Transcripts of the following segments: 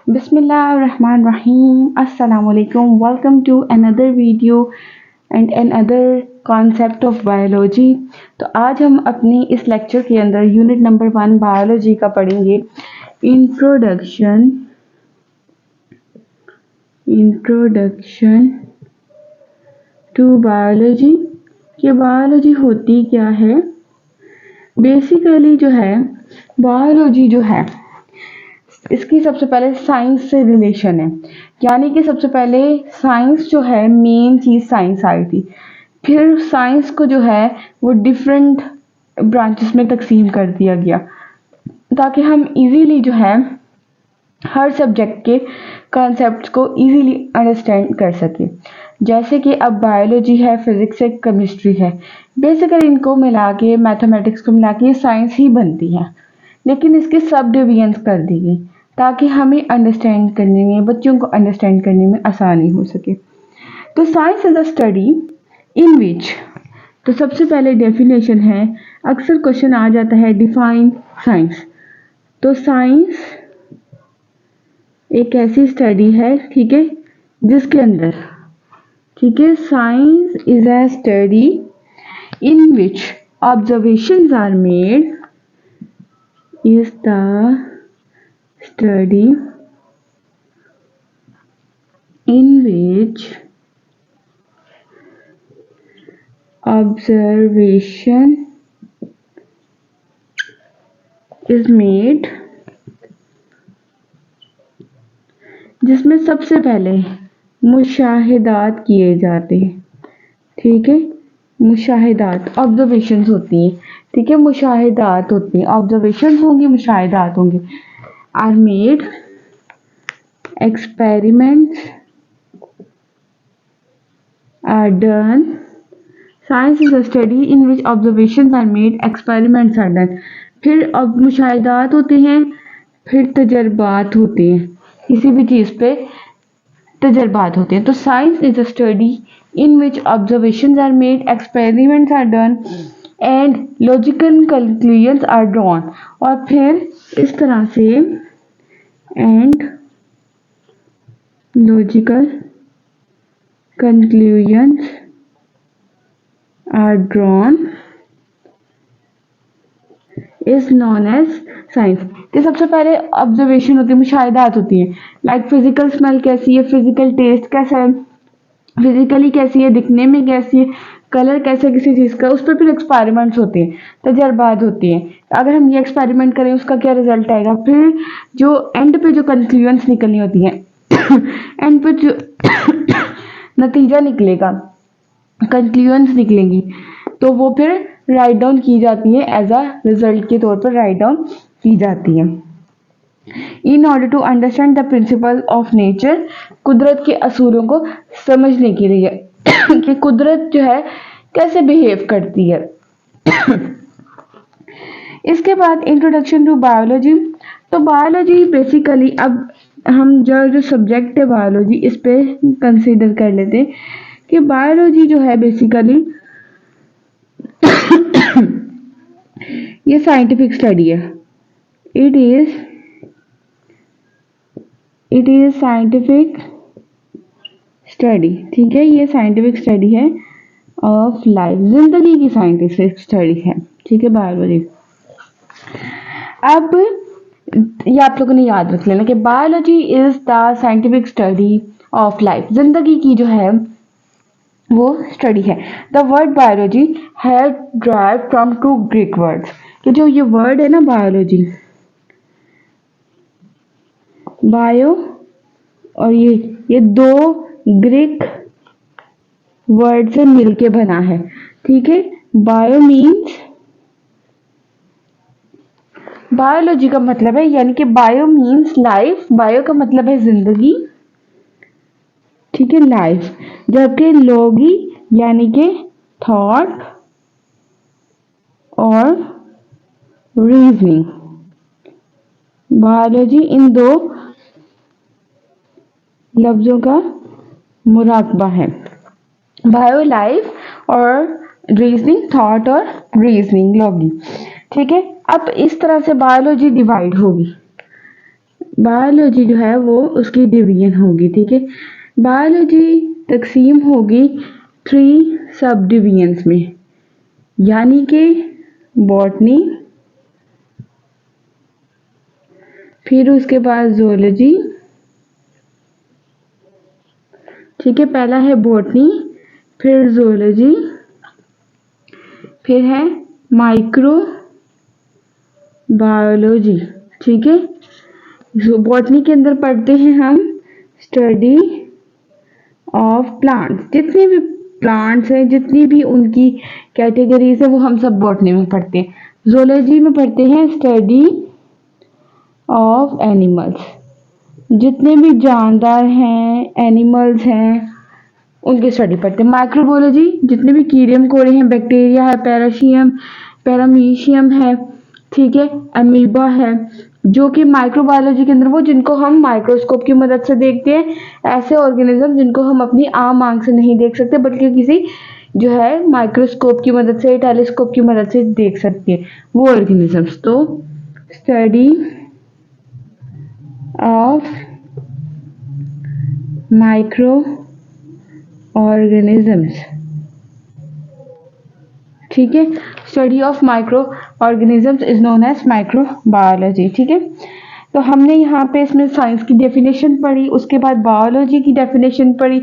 Bismillahirrahmanirrahim. Assalamualaikum. Welcome to another video and another concept of biology. तो आज हम अपनी इस लेक्चर के अंदर यूनिट नंबर 1 बायोलॉजी का पढ़ेंगे। Introduction to biology. कि बायोलॉजी होती क्या है। बेसिकली जो है बायोलॉजी जो है इसकी सबसे पहले साइंस से रिलेशन है, यानी कि सबसे पहले साइंस जो है मेन चीज़ साइंस आई थी, फिर साइंस को जो है वो डिफरेंट ब्रांचेस में तकसीम कर दिया गया ताकि हम इजीली जो है हर सब्जेक्ट के कॉन्सेप्ट्स को इजीली अंडरस्टैंड कर सके। जैसे कि अब बायोलॉजी है, फिजिक्स है, केमिस्ट्री है, बेसिकली इनको मिला के मैथमेटिक्स को मिला के साइंस ही बनती है, लेकिन इसके सब डिवीजन्स कर दी गई ताकि हमें अंडरस्टैंड करने में, बच्चों को अंडरस्टैंड करने में आसानी हो सके। तो science is a study in which, तो सबसे पहले डेफिनेशन है, अक्सर क्वेश्चन आ जाता है डिफाइन साइंस। तो साइंस एक ऐसी स्टडी है, ठीक है, जिसके अंदर, ठीक है, science is a study in which observations are made, is the study in which observation is made, जिसमें सबसे पहले मुशाहिदात किए जाते हैं। ठीक है, मुशाहिदात ऑब्जर्वेशंस होती हैं, ठीक है, मुशाहिदात होती हैं, ऑब्जर्वेशंस होंगी, मुशाहिदात होंगे। Are made experiments are done, science is a study in which observations are made, experiments are done. फिर अब मुशाहिदात होते हैं, फिर तजर्बात होते हैं, किसी भी चीज़ पे तजर्बात होते हैं। तो science is a study in which observations are made, experiments are done and logical conclusions are drawn। और फिर इस तरह से and logical conclusions are drawn is known as science। तो सबसे पहले ऑब्जर्वेशन होती है, मुशाहिदात होती है, लाइक फिजिकल स्मेल कैसी है, फिजिकल टेस्ट कैसा है, फिजिकली कैसी है, दिखने में कैसी है, कलर कैसा है किसी चीज़ का, उस पर फिर एक्सपेरिमेंट्स होते हैं, तजर्बात होती हैं। अगर हम ये एक्सपेरिमेंट करें उसका क्या रिजल्ट आएगा, फिर जो एंड पे जो कंक्लूजन्स निकलनी होती हैं एंड पे जो नतीजा निकलेगा, कंक्लूजन्स निकलेंगी, तो वो फिर राइट डाउन की जाती है, एज अ रिजल्ट के तौर पर राइट डाउन की जाती है। In order to understand the principle of nature, कुदरत के असूलों को समझने के लिए कि कुदरत जो है कैसे बिहेव करती है। इसके बाद इंट्रोडक्शन टू बायोलॉजी। तो बायोलॉजी बेसिकली, अब हम जो सब्जेक्ट है बायोलॉजी, इस पे कंसीडर कर लेते हैं कि बायोलॉजी जो है बेसिकली ये साइंटिफिक स्टडी है। इट इज साइंटिफिक स्टडी, ठीक है, ये साइंटिफिक स्टडी है ऑफ लाइफ, जिंदगी की साइंटिफिक स्टडी है, ठीक है, बायोलॉजी। अब ये आप लोगों ने याद रख लेना कि biology is the scientific study of life, जिंदगी की जो है वो स्टडी है। द वर्ड बायोलॉजी है drive from two Greek words, कि जो ये वर्ड है ना बायोलॉजी, बायो और ये दो ग्रीक वर्ड से मिलके बना है, ठीक है। बायो मीन्स, बायोलॉजी का मतलब है, यानी कि बायो मीन्स लाइफ, बायो का मतलब है जिंदगी, ठीक है, लाइफ, जबकि लोगी यानी कि थॉट और रीजनिंग। बायोलॉजी इन दो लफ्जों का मुराकबा है, बायो लाइफ और रीजनिंग थॉट और रीजनिंग लॉगी, ठीक है। अब इस तरह से बायोलॉजी डिवाइड होगी, बायोलॉजी जो है वो उसकी डिवीजन होगी, ठीक है। बायोलॉजी तकसीम होगी 3 सब डिवीजन्स में, यानी कि बॉटनी, फिर उसके बाद ज़ूलॉजी, ठीक है। पहला है बॉटनी, फिर ज़ूलॉजी, फिर है माइक्रो बायोलॉजी, ठीक है। बॉटनी के अंदर पढ़ते हैं हम स्टडी ऑफ प्लांट्स, जितने भी प्लांट्स हैं, जितनी भी उनकी कैटेगरीज है, वो हम सब बॉटनी में पढ़ते हैं। ज़ूलॉजी में पढ़ते हैं स्टडी ऑफ एनिमल्स, जितने भी जानदार हैं, एनिमल्स हैं, उनकी स्टडी पढ़ते हैं। माइक्रोबायोलॉजी जितने भी कीड़े मकोड़े हैं, बैक्टीरिया है, पैराशियम पैरामीशियम है, ठीक है, अमीबा है, जो कि माइक्रोबायोलॉजी के अंदर वो जिनको हम माइक्रोस्कोप की मदद से देखते हैं, ऐसे ऑर्गेनिज्म जिनको हम अपनी आम आंख से नहीं देख सकते बल्कि किसी जो है माइक्रोस्कोप की मदद से, टेलीस्कोप की मदद से देख सकते हैं वो ऑर्गेनिजम्स। तो स्टडी ऑफ माइक्रो ऑर्गेनिजम्स, ठीक है। Study of micro organisms is known as microbiology, ठीक है। तो हमने यहाँ पे इसमें साइंस की डेफिनेशन पढ़ी, उसके बाद बायोलॉजी की डेफिनेशन पढ़ी।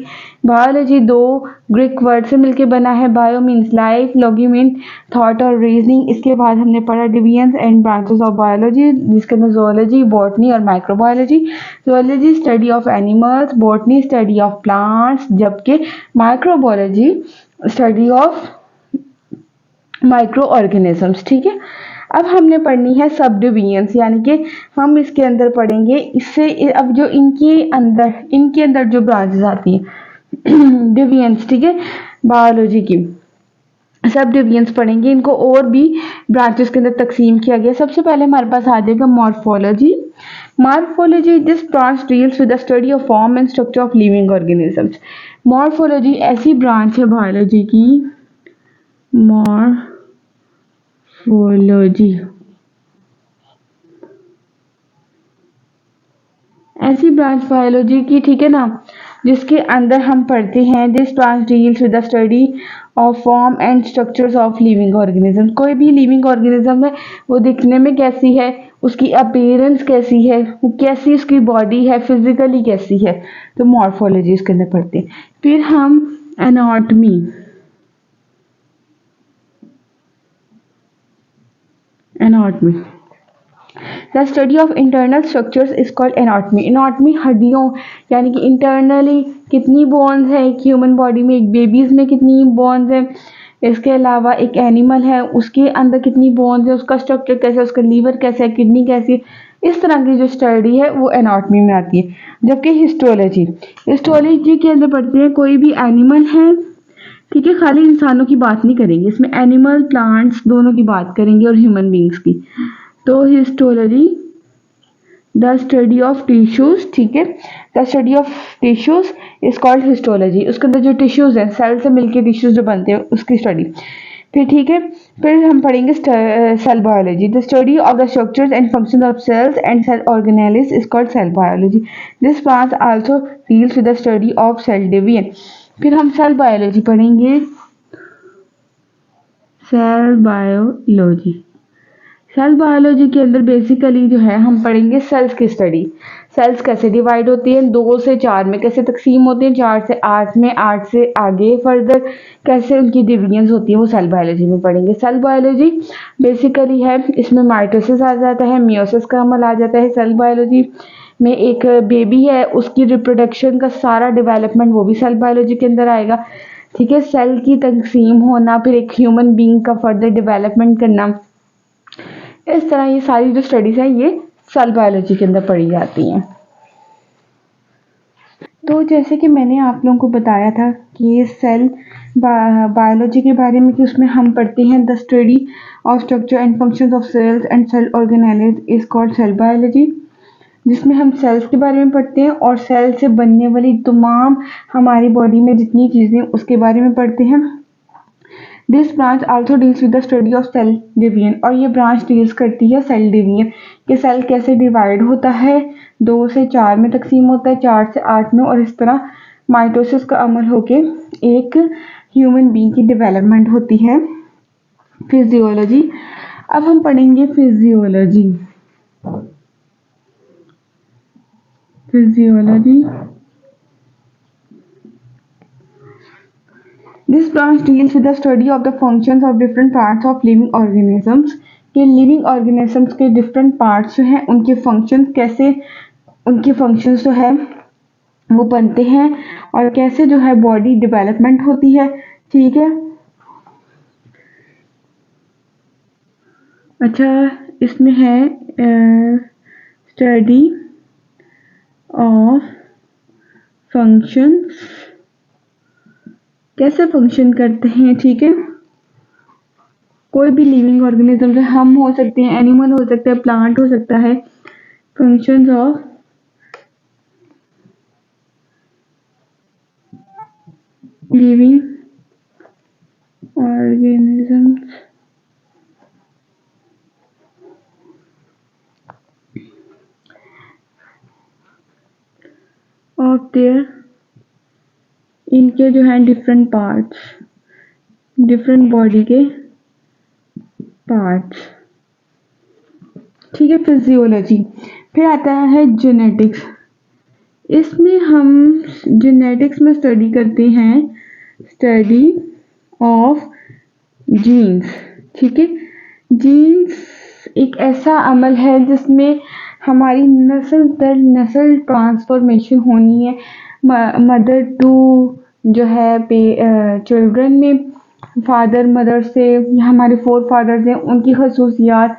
बायोलॉजी 2 ग्रीक वर्ड से मिलके बना है, bio means life, logy mean thought और रीजनिंग। इसके बाद हमने पढ़ा divisions and branches of biology, जिसके अंदर ज़ूलॉजी, बॉटनी और microbiology. Zoology study of animals, botany study of plants, जबकि microbiology study of micro organisms, ठीक है। अब हमने पढ़नी है सब डिवीजन्स, यानी कि हम इसके अंदर पढ़ेंगे इससे अब जो इनके अंदर जो ब्रांचेस आती हैं डिवीजन्स, ठीक है, बायोलॉजी की सब डिवीजन्स पढ़ेंगे। इनको और भी ब्रांचेस के अंदर तकसीम किया गया। सबसे पहले हमारे पास आ जाएगा morphology. Morphology this branch deals with the study of form and structure of living organisms. Morphology ऐसी ब्रांच है बायोलॉजी की, मॉर्फोलॉजी ऐसी ब्रांच बायोलॉजी की, ठीक है ना, जिसके अंदर हम पढ़ते हैं this branch deals with the study of form and structures of living organism. कोई भी लिविंग ऑर्गेनिज्म है वो दिखने में कैसी है, उसकी अपीयरेंस कैसी है, वो कैसी उसकी बॉडी है, फिजिकली कैसी है, तो मॉर्फोलॉजी इसके अंदर पढ़ते हैं। फिर हम anatomy, the study of internal structures is called anatomy. Anatomy हड्डियों यानी कि इंटरनली कितनी बोन्स है एक ह्यूमन बॉडी में, एक बेबीज में कितनी बोन्स है, इसके अलावा एक एनिमल है उसके अंदर कितनी बोन्स है, उसका स्ट्रक्चर कैसा है, उसका लीवर कैसा है, किडनी कैसी है, इस तरह की जो स्टडी है वो एनाटॉमी में आती है। जबकि हिस्टोलॉजी के अंदर पढ़ते हैं कोई भी एनिमल है, ठीक है, खाली इंसानों की बात नहीं करेंगे, इसमें एनिमल प्लांट्स दोनों की बात करेंगे और ह्यूमन बींग्स की। तो histology the study of tissues, ठीक है, the study of tissues is called histology. उसके अंदर जो टिश्यूज हैं, सेल से मिलके टिश्यूज जो बनते हैं उसकी स्टडी। फिर ठीक है, फिर हम पढ़ेंगे cell biology, the study of the structures and function of cells and cell organelles is called cell biology. This branch also deals with the study of cell division. फिर हम सेल बायोलॉजी पढ़ेंगे, cell biology. Cell biology के अंदर basically जो है हम पढ़ेंगे sales की स्टडी, सेल्स कैसे डिवाइड होती हैं, 2 से 4 में कैसे तकसीम होते हैं, 4 से 8 में, 8 से आगे फर्दर कैसे उनकी डिवीजन्स होती हैं, वो सेल बायोलॉजी में पढ़ेंगे। सेल बायोलॉजी बेसिकली है, इसमें माइटोसिस आ जाता है, मियोसिस का अमल आ जाता है। सेल बायोलॉजी में एक बेबी है उसकी रिप्रोडक्शन का सारा डेवलपमेंट वो भी सेल बायोलॉजी के अंदर आएगा, ठीक है। सेल की तकसीम होना, फिर एक ह्यूमन बींग का फर्दर डेवलपमेंट करना, इस तरह ये सारी जो स्टडीज हैं ये सेल बायोलॉजी के अंदर पढ़ी जाती हैं। तो जैसे कि मैंने आप लोगों को बताया था कि ये सेल बायोलॉजी के बारे में, कि उसमें हम पढ़ते हैं the study of structure and functions of cells and cell organelles is called cell biology, जिसमें हम सेल्स के बारे में पढ़ते हैं और सेल से बनने वाली तमाम हमारी बॉडी में जितनी चीज़ें उसके बारे में पढ़ते हैं। This branch also deals with the study of cell division, और ये ब्रांच डील्स करती है सेल डिवीजन, कि सेल कैसे डिवाइड होता है, 2 से 4 में तकसीम होता है, 4 से 8 में, और इस तरह माइटोसिस का अमल होके एक ह्यूमन बीइंग की डेवलपमेंट होती है। फिजियोलॉजी, अब हम पढ़ेंगे physiology. Physiology, this branch deals with the study of the functions of different parts of living organisms, के लिविंग ऑर्गेनिजम्स के डिफरेंट पार्ट्स जो हैं उनके फंक्शंस कैसे, उनके फंक्शंस जो है वो बनते हैं और कैसे जो है बॉडी डेवलपमेंट होती है। ठीक है, अच्छा, इसमें है स्टडी ऑफ फंक्शंस, कैसे फंक्शन करते हैं। ठीक है, कोई भी लिविंग ऑर्गेनिज्म है, हम हो सकते हैं, एनिमल हो सकता है, प्लांट हो सकता है। Functions of living organisms of their, इनके जो हैं डिफरेंट पार्ट्स, डिफरेंट बॉडी के पार्ट्स। ठीक है, फिजियोलॉजी। फिर आता है जेनेटिक्स, इसमें हम जेनेटिक्स में स्टडी करते हैं स्टडी ऑफ जीन्स। ठीक है, जीन्स एक ऐसा अमल है जिसमें हमारी नस्ल दर नस्ल ट्रांसफॉर्मेशन होनी है, मदर टू जो है चिल्ड्रन में, फादर मदर से, हमारे फोर फादर्स हैं उनकी खसूसियात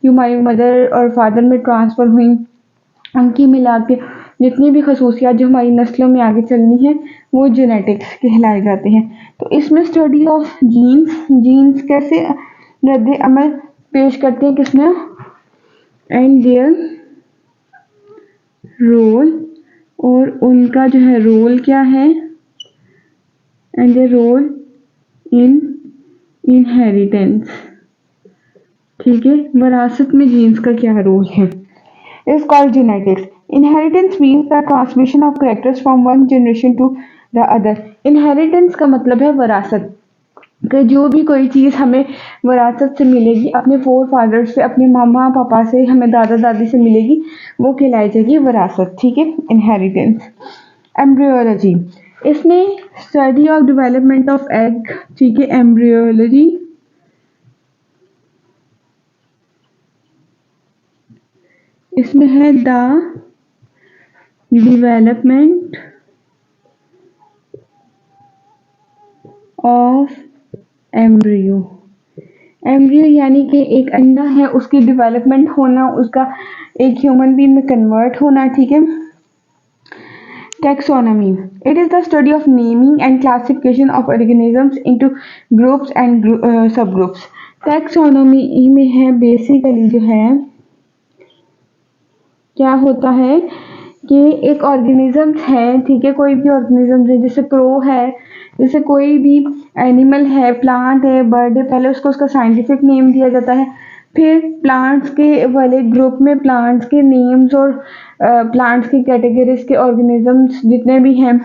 जो हमारी मदर और फादर में ट्रांसफ़र हुई, उनकी मिला के जितनी भी खसूसियात जो हमारी नस्लों में आगे चलनी है वो जेनेटिक्स कहलाए जाते हैं। तो इसमें स्टडी ऑफ जीन्स, जीन्स कैसे रद्द अमल पेश करते हैं किसने, एंड देयर रोल, और उनका जो है रोल क्या है, and their role in inheritance. ठीक है, विरासत में जीन्स का क्या रोल है, is called genetics. Inheritance means the transmission of characters from one generation to the other. Inheritance का मतलब है विरासत, कि जो भी कोई चीज़ हमें विरासत से मिलेगी, अपने फोर फादर से, अपने मामा पापा से, हमें दादा दादी से मिलेगी, वो कहलाई जाएगी विरासत। ठीक है, इनहेरिटेंस। एम्ब्रियोलॉजी, इसमें study of development of egg. ठीक है, एम्ब्रियोलॉजी, इसमें है the development of embryo. Embryo यानी कि एक अंडा है, उसकी डेवलपमेंट होना, उसका एक ह्यूमन बीइंग में कन्वर्ट होना। ठीक है, taxonomy, it is the study of naming and classification of organisms into groups and सब ग्रुप्स। टैक्सोनॉमी में है बेसिकली जो है क्या होता है कि एक ऑर्गेनिज्म है, ठीक है, कोई भी ऑर्गेनिज्म है, जैसे क्रो है, जैसे कोई भी एनिमल है, प्लांट है, बर्ड है, पहले उसको उसका साइंटिफिक नेम दिया जाता है, फिर प्लांट्स के वाले ग्रुप में प्लांट्स के नेम्स और प्लांट्स की कैटेगरीज के ऑर्गेनिजम्स जितने भी हैं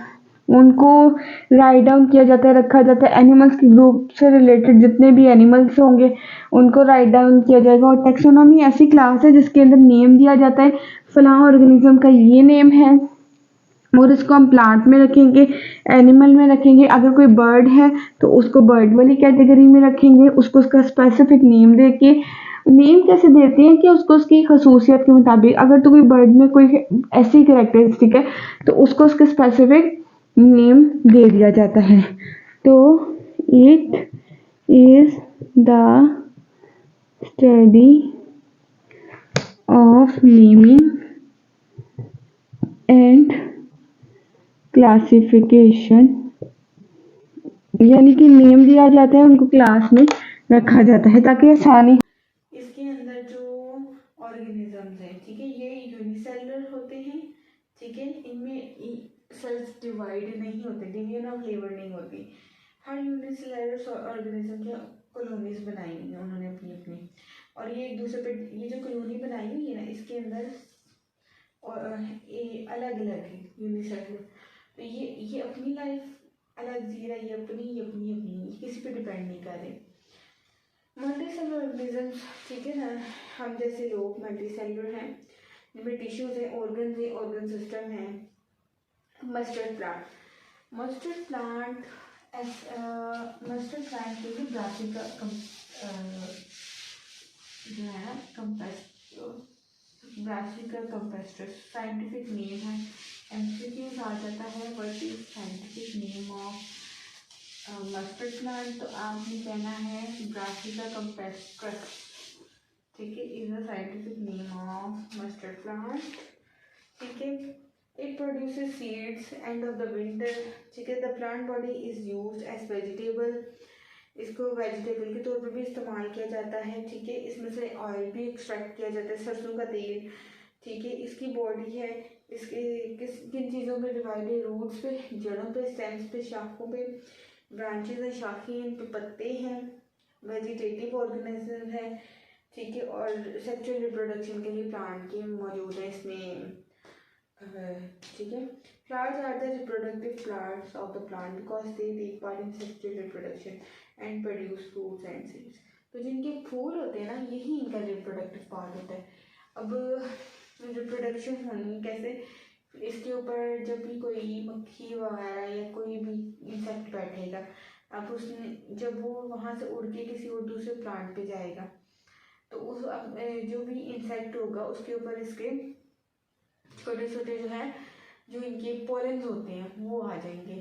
उनको राइट डाउन किया जाता है, रखा जाता है। एनिमल्स के ग्रुप से रिलेटेड जितने भी एनिमल्स होंगे उनको राइट डाउन किया जाएगा। और टैक्सोनॉमी ऐसी क्लास है जिसके अंदर नेम दिया जाता है, फलां ऑर्गेनिज्म का ये नेम है और इसको हम प्लांट में रखेंगे, एनिमल में रखेंगे। अगर कोई बर्ड है तो उसको बर्ड वाली कैटेगरी में रखेंगे, उसको उसका स्पेसिफिक नेम दे के, नेम कैसे देते हैं कि उसको उसकी खसूसियत के मुताबिक, अगर तो कोई बर्ड में कोई ऐसी कैरेक्टरिस्टिक है तो उसको उसके स्पेसिफिक नेम दे दिया जाता है। तो it is the study of naming and classification, यानी कि नेम दिया जाता है, उनको क्लास में रखा जाता है ताकि आसानी। इसके अंदर जो ऑर्गेनिजम्स हैं, ठीक है, ये यूनिसेलुलर होते हैं। ठीक है, इनमें सेल्स डिवाइड नहीं होते, डिवीजन ऑफ लेबर नहीं होती। हर यूनिसेलुलर ऑर्गेनिज्म के कॉलोनीज बनाई हुई हैं उन्होंने अपनी अपनी, और ये एक दूसरे पे, ये जो कॉलोनी बनाई हुई है ना, इसके अंदर और ये अलग अलग है यूनिसेलुलर। तो ये अपनी लाइफ अलग जी रहा है, ये अपनी अपनी किसी पे डिपेंड नहीं कर रहे। मल्टी सेलुलर ऑर्गेनिजम्स, ठीक है ना, हम जैसे लोग मल्टी सेलुलर हैं, जिनमें टिश्यूज हैं, ऑर्गन सिस्टम है। Mustard plant, mustard plant mustard plant के लिए ब्रासिका जो है ब्रासिका कंपेस्ट्रस साइंटिफिक नेम है। एमसीक्यूज आ जाता है, what is scientific name of mustard plant, तो आपने कहना है ब्रासिका कंपेस्ट्रस, ठीक है, is the scientific name of mustard plant, ठीक है। It produces seeds end of the winter, ठीक है। The plant body is used as vegetable, इसको वेजिटेबल के तौर पर भी इस्तेमाल किया जाता है, ठीक है। इसमें से ऑयल भी एक्सट्रैक्ट किया जाता है, सरसों का तेल, ठीक है। इसकी बॉडी है, इसके किन चीज़ों पे डिवाइड है, रूट्स पे, जड़ों पे, स्टेम्स पे, शाखों पे, ब्रांचेस है, शाखें, इन पे पत्ते हैं, वेजिटेटिव ऑर्गेनिज्म है, ठीक है। और सेक्सुअल रिप्रोडक्शन के लिए प्लांट के मौजूद है इसमें, ठीक है। Flowers are the reproductive parts of the plant because they take part in sexual reproduction and produce fruits and seeds. तो जिनके फूल होते हैं ना, यही इनका रिप्रोडक्टिव पार्ट होता है। अब रिप्रोडक्शन होनी कैसे, इसके ऊपर जब भी कोई मक्खी वगैरह या कोई भी इंसेक्ट बैठेगा, अब उसने जब वो वहाँ से उड़ के किसी और दूसरे प्लांट पे जाएगा, तो उस जो भी इंसेक्ट होगा उसके ऊपर इसके छोटे छोटे जो इनके पोलेंस होते हैं वो आ जाएंगे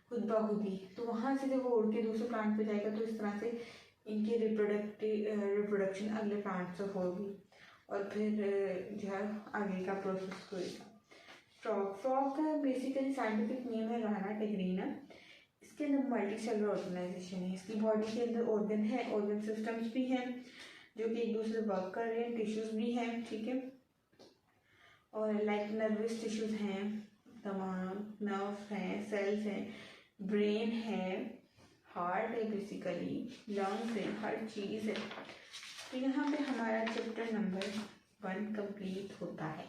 खुद ब खुद ही। तो वहाँ से जब वो उड़ के दूसरे प्लांट पे जाएगा, तो इस तरह से इनकी रिप्रोडक्शन अगले प्लांट से होगी, और फिर जो है आगे का प्रोसेस होगा। फ्रॉग का बेसिकली साइंटिफिक नेम है राना टिग्रीना। इसके अंदर मल्टी सेलुलर ऑर्गेनाइजेशन है, इसकी बॉडी के अंदर ऑर्गन है, ऑर्गन सिस्टम्स भी हैं जो कि एक दूसरे वर्क कर रहे हैं, टिश्यूज भी हैं, ठीक है। और लाइक नर्वस टिश्यूज हैं, तमाम नर्व्स हैं, सेल्स हैं, ब्रेन है, हार्ट है, बेसिकली लंग्स है, हर चीज़ है। तो यहाँ पे हमारा चैप्टर नंबर 1 कंप्लीट होता है,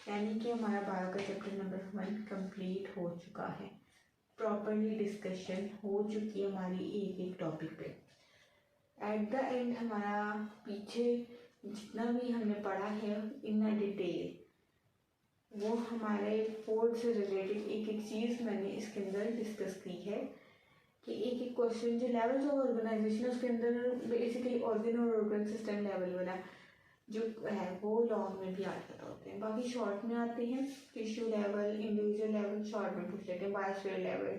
यानी कि हमारा बायो का चैप्टर नंबर 1 कंप्लीट हो चुका है। प्रॉपरली डिस्कशन हो चुकी है हमारी एक एक टॉपिक पे। एट द एंड हमारा पीछे जितना भी हमने पढ़ा है इन डिटेल, वो हमारे फोर्थ से रिलेटेड एक एक चीज़ मैंने इसके अंदर डिस्कस की है, कि एक एक क्वेश्चन जो लेवल्स ऑफ ऑर्गेनाइजेशन है उसके अंदर बेसिकली ऑर्गन और ऑर्गन सिस्टम लेवल वाला जो है वो लॉन्ग में भी आ जाता होते हैं, बाकी शॉर्ट में आते हैं। Tissue level, individual level short में पूछ लेते हैं, बायोस्फीयर लेवल,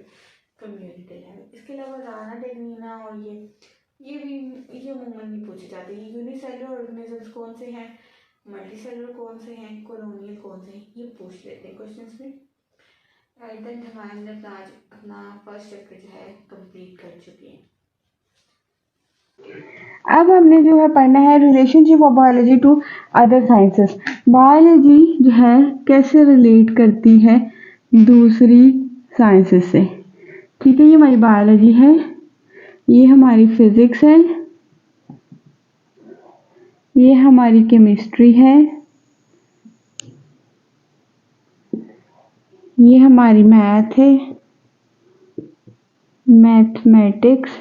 कम्युनिटी लेवल। इसके अलावा राना टेक्नीना और ये अमूमन नहीं पूछे जाते। यूनिसेलुलर ऑर्गेनिजम्स कौन से हैं, मल्टी सेलुलर कौन से हैं, कॉलोनियल कौन से हैं, ये पूछ लेते हैं क्वेश्चंस में। राइट, देन हमारे आज अपना फर्स्ट चैप्टर जो है कंप्लीट कर चुके हैं। अब हमने जो है पढ़ना है relationship of biology to other sciences. Biology जो है कैसे रिलेट करती है दूसरी साइंसेस से, ठीक है। ये हमारी बायोलॉजी है, ये हमारी फिजिक्स है, ये हमारी केमिस्ट्री है, ये हमारी मैथ है, मैथमेटिक्स,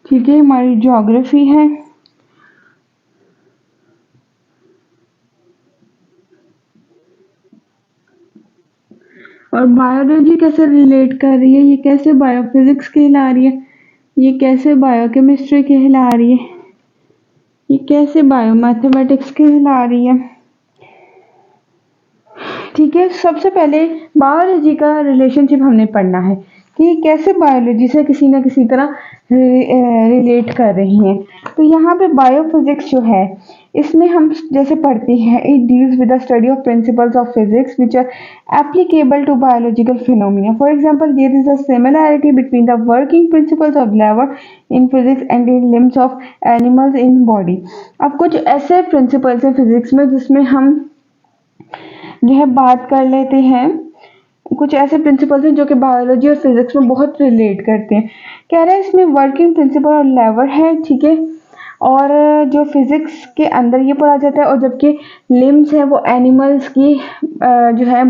ठीक है, हमारी ज्योग्राफी है, और बायोलॉजी कैसे रिलेट कर रही है, ये कैसे बायोफिजिक्स कहला रही है, ये कैसे बायोकेमिस्ट्री कहला रही है, ये कैसे बायोमैथमेटिक्स कहला रही है, ठीक है। सबसे पहले बायोलॉजी का रिलेशनशिप हमने पढ़ना है कि कैसे बायोलॉजी से किसी न किसी तरह रिलेट कर रही हैं। तो यहाँ पे बायोफिजिक्स जो है इसमें हम जैसे पढ़ते हैं, it deals with the study of principles of physics which are applicable to biological phenomena. For example there is a similarity between the working principles of lever in physics and in limbs of animals in body. अब कुछ ऐसे principles हैं physics में जिसमें हम जो है बात कर लेते हैं, कुछ ऐसे प्रिंसिपल्स हैं जो कि बायोलॉजी और फिजिक्स में बहुत रिलेट करते हैं। कह रहे हैं इसमें वर्किंग प्रिंसिपल और लेवर है, ठीक है, और जो फिजिक्स के अंदर ये पढ़ा जाता है, और जबकि लिम्स है वो एनिमल्स की जो है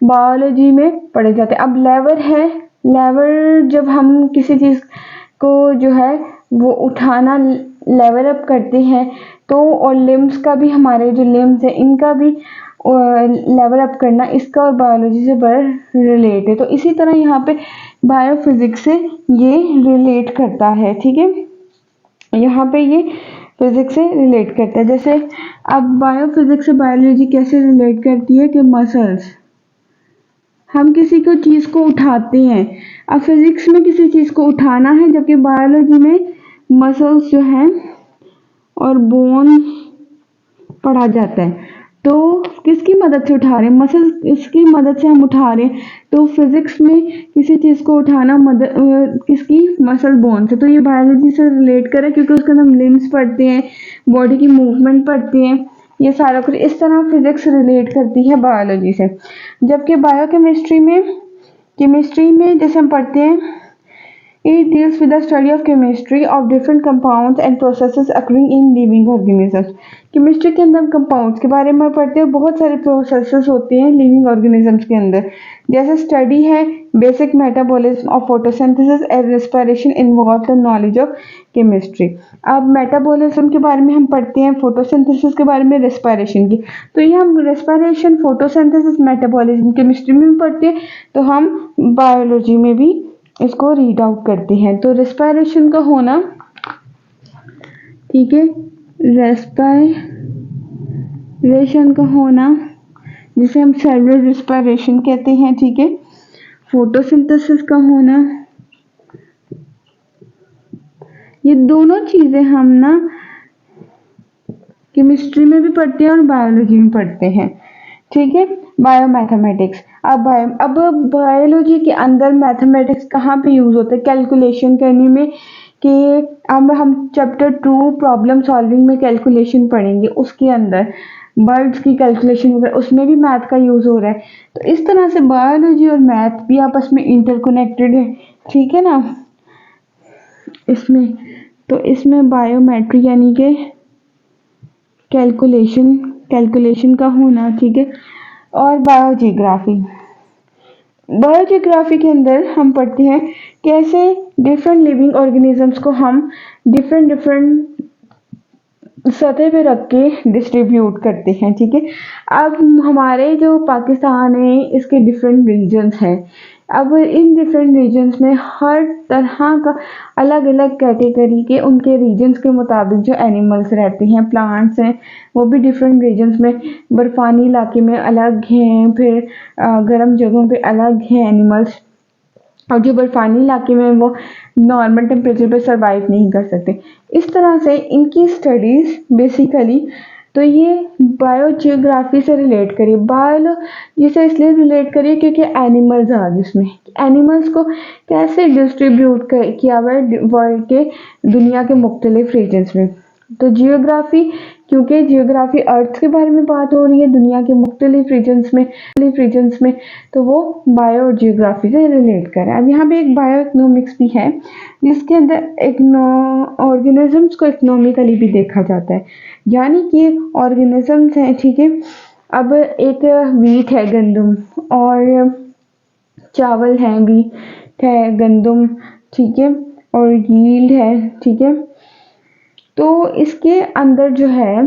बायोलॉजी में पढ़े जाते हैं। अब लेवर है, लेवर जब हम किसी चीज़ को जो है वो उठाना लेवल अप करते हैं, तो और लिम्स का भी, हमारे जो लिम्स है इनका भी लेवल अप करना, इसका और बायोलॉजी से बड़ा रिलेट है। तो इसी तरह यहाँ पे बायोफिजिक्स से ये रिलेट करता है, ठीक है। यहाँ पे ये फिजिक्स से रिलेट करता है। जैसे अब बायोफिजिक्स से बायोलॉजी कैसे रिलेट करती है कि मसल्स, हम किसी को चीज़ को उठाते हैं। अब फिजिक्स में किसी चीज़ को उठाना है, जबकि बायोलॉजी में मसल्स जो हैं और बोन पढ़ा जाता है। तो किसकी मदद से उठा रहे हैं? मसल्स, इसकी मदद से हम उठा रहे हैं। तो फिजिक्स में किसी चीज़ को उठाना किसकी? मसल बोन से। तो ये बायोलॉजी से रिलेट करे, क्योंकि उसके अंदर हम लिम्स पढ़ते हैं, बॉडी की मूवमेंट पढ़ते हैं, ये सारा कुछ इस तरह फिजिक्स रिलेट करती है बायोलॉजी से। जबकि केमिस्ट्री में जैसे हम पढ़ते हैं, it deals with the study of chemistry of different compounds and processes occurring in living organisms। Chemistry के अंदर हम कंपाउंड्स के बारे में पढ़ते हैं, बहुत सारे प्रोसेसेस होते हैं लिविंग ऑर्गेनिजम्स के अंदर। जैसे स्टडी है basic metabolism of photosynthesis and respiration involve the knowledge of chemistry. अब मेटाबॉलिज्म के बारे में हम पढ़ते हैं, फोटोसिंथेसिस के बारे में, रेस्पिरेशन की। तो ये हम रेस्पिरेशन, फोटोसिंथेसिस, मेटाबॉलिज्म केमिस्ट्री में भी पढ़ते हैं, तो हम बायोलॉजी में भी इसको रीड आउट करते हैं। तो रेस्पिरेशन का होना, ठीक है, रेस्पिरेशन का होना जिसे हम सेलुलर रेस्पिरेशन कहते हैं, ठीक है। फोटोसिंथेसिस का होना, ये दोनों चीजें हम ना केमिस्ट्री में भी पढ़ते हैं और बायोलॉजी में पढ़ते हैं, ठीक है। बायोमैथमेटिक्स, अब बायोलॉजी के अंदर मैथमेटिक्स कहाँ पे यूज होता है? कैलकुलेशन करने में, कि अब हम चैप्टर 2 प्रॉब्लम सॉल्विंग में कैलकुलेशन पढ़ेंगे, उसके अंदर बर्ड्स की कैलकुलेशन वगैरह, उसमें भी मैथ का यूज हो रहा है। तो इस तरह से बायोलॉजी और मैथ भी आपस में इंटरकनेक्टेड है, ठीक है ना। इसमें बायोमेट्री यानी कि कैलकुलेशन का होना, ठीक है। और बायोजियोग्राफी के अंदर हम पढ़ते हैं कैसे डिफरेंट लिविंग ऑर्गेनिजम्स को हम डिफरेंट सतह पे रख के डिस्ट्रीब्यूट करते हैं, ठीक है। अब हमारे जो पाकिस्तान है इसके डिफरेंट रीजन्स हैं। अब इन डिफरेंट रीजन्स में हर तरह का अलग अलग कैटेगरी के, उनके रीजन्स के मुताबिक जो एनिमल्स रहते हैं, प्लांट्स हैं, वो भी डिफरेंट रीजन्स में, बर्फानी इलाके में अलग हैं, फिर गर्म जगहों पे अलग हैं एनिमल्स, और जो बर्फानी इलाके में वो नॉर्मल टेम्परेचर पे सरवाइव नहीं कर सकते। इस तरह से इनकी स्टडीज़ बेसिकली, तो ये बायोजियोग्राफी से रिलेट करिए, बायोलॉजी से इसलिए रिलेट करिए क्योंकि एनिमल्स आ गए उसमें, एनिमल्स को कैसे डिस्ट्रीब्यूट किया हुआ है वर्ल्ड के, दुनिया के मुख्तलिफ रीजन्स में। तो जियोग्राफी, क्योंकि जियोग्राफी अर्थ के बारे में बात हो रही है दुनिया के मुख्तलिफ रीजन्स में, तो वो बायो और जियोग्राफी से रिलेट कर रहा है। अब यहाँ पे एक बायो इकोनॉमिक्स भी है, जिसके अंदर ऑर्गेनिजम्स को इकोनॉमिकली भी देखा जाता है, यानी कि ऑर्गेनिजम्स हैं, ठीक है। अब एक वीट है, गंदम, और चावल है, वीट है, गंदम, ठीक है, और यील्ड है, ठीक है। तो इसके अंदर जो है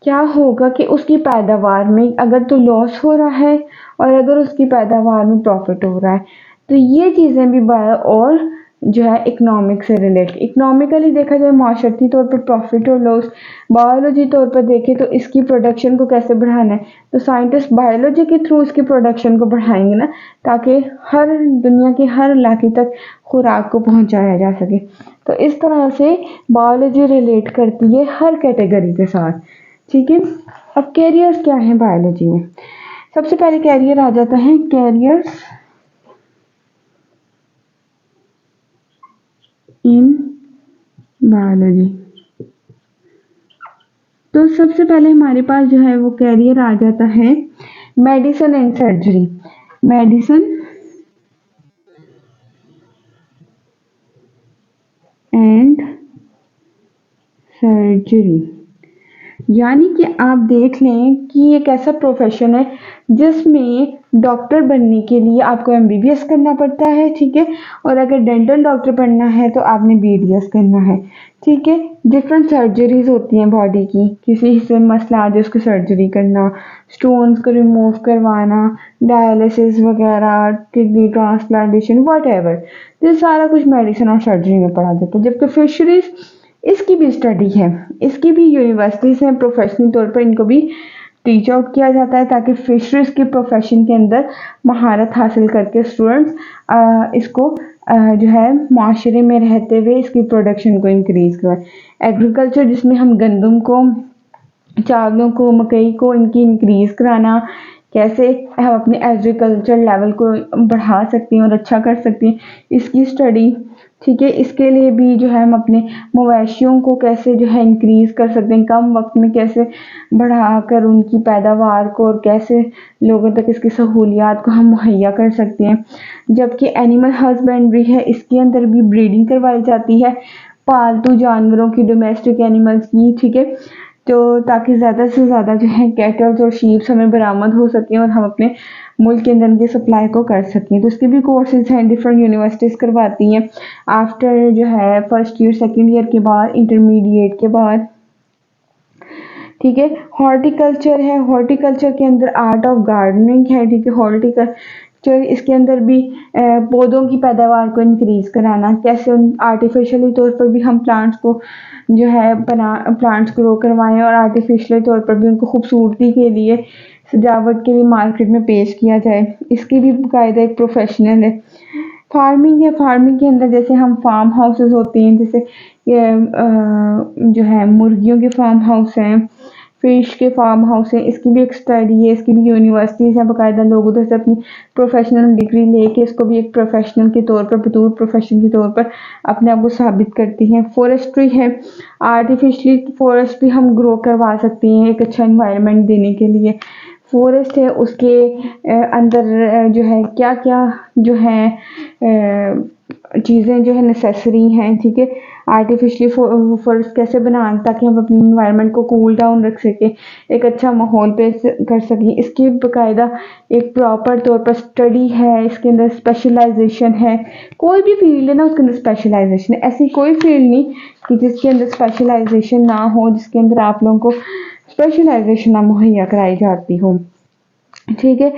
क्या होगा कि उसकी पैदावार में अगर तो लॉस हो रहा है, और अगर उसकी पैदावार में प्रॉफिट हो रहा है, तो ये चीज़ें भी बायो और जो है इकोनॉमिक से रिलेट, इकोनॉमिकली देखा जाए माशरती तौर पर प्रॉफिट और लॉस, बायोलॉजी तौर पर देखें तो इसकी प्रोडक्शन को कैसे बढ़ाना है, तो साइंटिस्ट बायोलॉजी के थ्रू इसकी प्रोडक्शन को बढ़ाएंगे ना, ताकि हर दुनिया के हर इलाके तक खुराक को पहुंचाया जा सके। तो इस तरह से बायोलॉजी रिलेट करती है हर कैटेगरी के साथ, ठीक है। अब कैरियर्स क्या है बायोलॉजी में? सबसे पहले कैरियर आ जाता है, कैरियर्स इन बायोलॉजी। तो सबसे पहले हमारे पास जो है वो कैरियर आ जाता है medicine and surgery, medicine and surgery, यानी कि आप देख लें कि एक ऐसा प्रोफेशन है जिसमें डॉक्टर बनने के लिए आपको एमबीबीएस करना पड़ता है, ठीक है। और अगर डेंटल डॉक्टर बनना है तो आपने बीडीएस करना है, ठीक है। डिफरेंट सर्जरीज होती हैं बॉडी की, किसी हिस्से में मसला आ जाए उसकी सर्जरी करना, स्टोन्स को रिमूव करवाना, डायलिसिस वगैरह, किडनी ट्रांसप्लांटेशन, वट एवर, ये सारा कुछ मेडिसिन और सर्जरी में पढ़ा जाता है। जबकि फिशरीज, इसकी भी स्टडी है, इसकी भी यूनिवर्सिटीज़ हैं, प्रोफेशनल तौर पर इनको भी टीच आउट किया जाता है ताकि फिशरीज के प्रोफेशन के अंदर महारत हासिल करके स्टूडेंट्स इसको जो है माशरे में रहते हुए इसकी प्रोडक्शन को इंक्रीज़ करें। एग्रीकल्चर जिसमें हम गंदम को, चावलों को, मकई को इनकी इंक्रीज़ कराना, कैसे हम अपने एग्रीकल्चर लेवल को बढ़ा सकते हैं और अच्छा कर सकते हैं, इसकी स्टडी, ठीक है। इसके लिए भी जो है हम अपने मवेशियों को कैसे जो है इंक्रीज़ कर सकते हैं, कम वक्त में कैसे बढ़ाकर उनकी पैदावार को, और कैसे लोगों तक इसकी सहूलियात को हम मुहैया कर सकते हैं। जबकि एनिमल हस्बेंड्री है, इसके अंदर भी ब्रीडिंग करवाई जाती है पालतू जानवरों की, डोमेस्टिक एनिमल्स की, ठीक है। तो ताकि ज़्यादा से ज़्यादा जो है कैटल्स और शीप्स हमें बरामद हो सकें और हम अपने मुल्क के अंदर की सप्लाई को कर सकें। तो इसके भी कोर्सेज हैं, डिफरेंट यूनिवर्सिटीज़ करवाती हैं। आफ्टर जो है फर्स्ट ईयर सेकंड ईयर के बाद, इंटरमीडिएट के बाद, ठीक है। हॉर्टिकल्चर है, हॉर्टिकल्चर के अंदर आर्ट ऑफ गार्डनिंग है, ठीक है। हॉर्टिकल्चर, इसके अंदर भी पौधों की पैदावार को इंक्रीज़ कराना, कैसे उन आर्टिफिशियली तौर पर भी हम प्लांट्स को जो है प्लांट्स ग्रो करवाएं और आर्टिफिशियली तौर पर भी उनको खूबसूरती के लिए, सजावट के लिए मार्केट में पेश किया जाए, इसकी भी बाकायदा एक प्रोफेशनल है। फार्मिंग है, फार्मिंग के अंदर जैसे हम फार्म हाउसेस होते हैं, जैसे ये जो है मुर्गियों के फार्म हाउस हैं, फिश के फार्म हाउस हैं, इसकी भी एक स्टडी है, इसकी भी यूनिवर्सिटीज़ हैं, बाकायदा लोग उधर से अपनी प्रोफेशनल डिग्री लेके इसको भी एक प्रोफेशनल के तौर पर, बतौर प्रोफेशन के तौर पर अपने आप को साबित करती हैं। फॉरेस्ट्री है, आर्टिफिशियली फॉरेस्ट भी हम ग्रो करवा सकते हैं एक अच्छा इन्वायरमेंट देने के लिए। फॉरेस्ट है, उसके अंदर जो है क्या क्या जो है चीज़ें जो है नेसेसरी हैं, ठीक है। आर्टिफिशियली फॉरेस्ट कैसे बनाएं ताकि हम अपने इन्वायरमेंट को कूल डाउन रख सकें, एक अच्छा माहौल पेश कर सकें, इसकी बाकायदा एक प्रॉपर तौर पर स्टडी है, इसके अंदर स्पेशलाइजेशन है। कोई भी फील्ड है ना उसके अंदर स्पेशलाइजेशन है, ऐसी कोई फील्ड नहीं कि जिसके अंदर स्पेशलाइजेशन ना हो, जिसके अंदर आप लोगों को स्पेशलाइजेशन ना मुहैया कराई जाती हो, ठीक है।